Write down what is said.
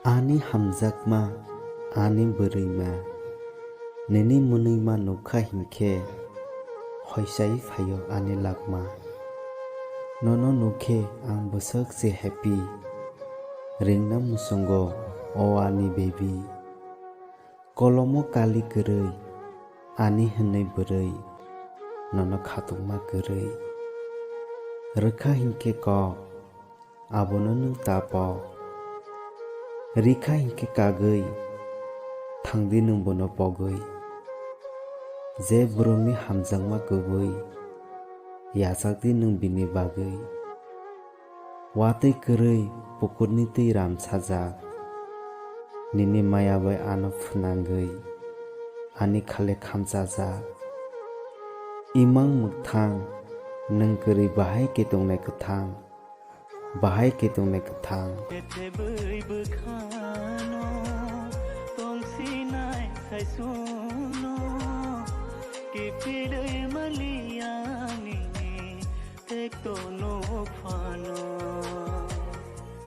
Ani hamjakma ani bwrwima nini munuyma nukha hinkhe hoisai phaio ani lakma nono nukhe ang bwsak je happy ringna musungo o ani baby kolomo kali kwrwi ani hwnwi bwrwi nono khatukma kwrwi rwkha hinkhe kok abono nung tapok rikha hinkhe kagwi thangdi nung bono pogwi je borokni hamjakma kubui yachakdi nung bini bagwi watui kwrwi pukurni tui ram sajak nini maya bai ano phunangwi ani khale khamchajak imang mwkthang nung kwrwi bahai ke tongnai kwthang bahai ke tongnai kwthang Kipilay maliani tektono phano